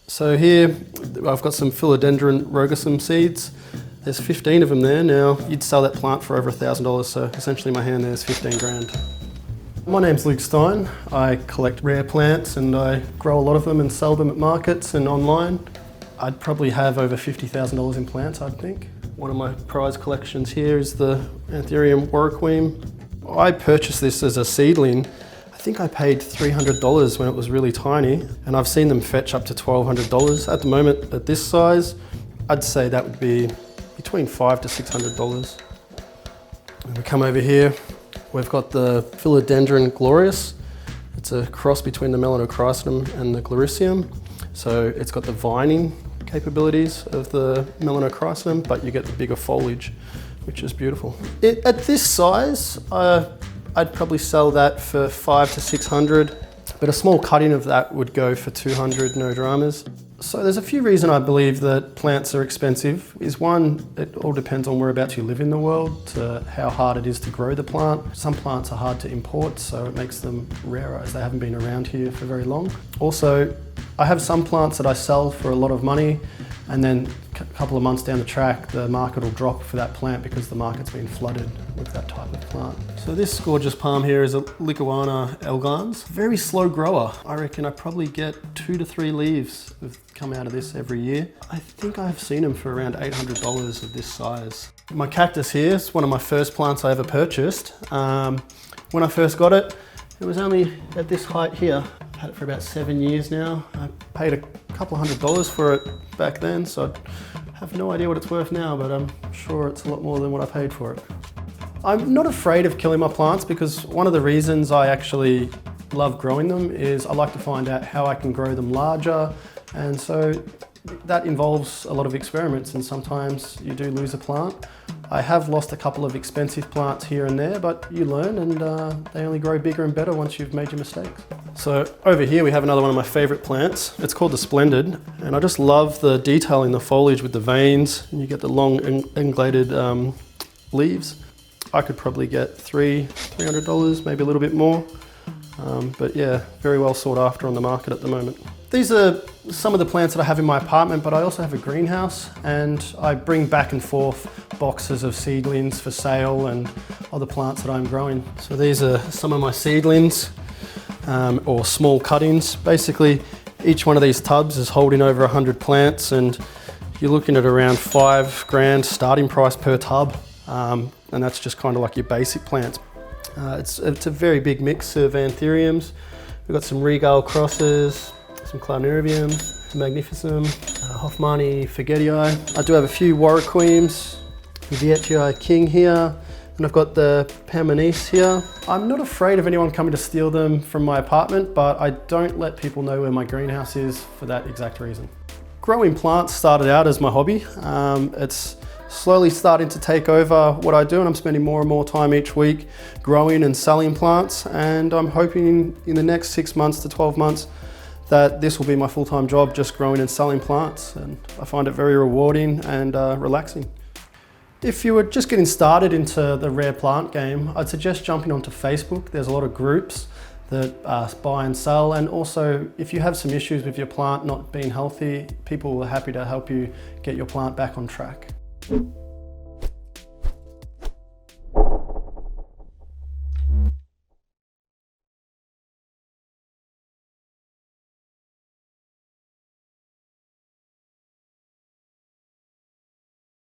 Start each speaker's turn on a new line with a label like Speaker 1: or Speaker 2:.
Speaker 1: So here I've got some Philodendron Glorious seeds. There's 15 of them there. Now you'd sell that plant for over $1,000, so essentially my hand there's 15 grand. My name's Luke Stein. I collect rare plants and I grow a lot of them and sell them at markets and online. I'd probably have over $50,000 in plants, I think. One of my prize collections here is the Anthurium variegated. I purchased this as a seedling. I think I paid $300 when it was really tiny, and I've seen them fetch up to $1,200. At the moment, at this size, I'd say that would be between $500 to $600. And we come over here, we've got the Philodendron Glorious. It's a cross between the melanochrysum and the gloricium. So it's got the vining capabilities of the melanochrysum, but you get the bigger foliage, which is beautiful. At this size, I'd probably sell that for $500 to $600, but a small cutting of that would go for $200, no dramas. So there's a few reasons I believe that plants are expensive. Is one, it all depends on whereabouts you live in the world, to how hard it is to grow the plant. Some plants are hard to import, so it makes them rarer as they haven't been around here for very long. Also, I have some plants that I sell for a lot of money, and then a couple of months down the track, the market will drop for that plant because the market's been flooded with that type of plant. So this gorgeous palm here is a Lycaonia elegans. Very slow grower. I reckon I probably get 2 to 3 leaves that come out of this every year. I think I've seen them for around $800 of this size. My cactus here is one of my first plants I ever purchased. When I first got it, it was only at this height here. I've had it for about 7 years now. I paid a couple $100 for it back then, so I have no idea what it's worth now, but I'm sure it's a lot more than what I paid for it. I'm not afraid of killing my plants because one of the reasons I actually love growing them is I like to find out how I can grow them larger, and so that involves a lot of experiments, and sometimes you do lose a plant. I have lost a couple of expensive plants here and there, but you learn, and they only grow bigger and better once you've made your mistakes. So over here we have another one of my favorite plants. It's called the Splendid, and I just love the detail in the foliage with the veins, and you get the long ungulated leaves. I could probably get $300, maybe a little bit more. But yeah, very well sought after on the market at the moment. These are some of the plants that I have in my apartment, but I also have a greenhouse, and I bring back and forth boxes of seedlings for sale and other plants that I'm growing. So these are some of my seedlings, or small cuttings. Basically, each one of these tubs is holding over 100 plants, and you're looking at around $5 grand starting price per tub. And that's just kind of like your basic plants. It's a very big mix of Anthuriums. We've got some Regal crosses, some Candelabra, Magnificum, Hoffmanni Forgetii. I do have a few Warwickweems, Viettii King here, and I've got the Permanece here. I'm not afraid of anyone coming to steal them from my apartment, but I don't let people know where my greenhouse is for that exact reason. Growing plants started out as my hobby. It's slowly starting to take over what I do, and I'm spending more and more time each week growing and selling plants, and I'm hoping in the next 6 months to 12 months that this will be my full-time job, just growing and selling plants, and I find it very rewarding and relaxing. If you were just getting started into the rare plant game, I'd suggest jumping onto Facebook. There's a lot of groups that buy and sell, and also if you have some issues with your plant not being healthy, people are happy to help you get your plant back on track.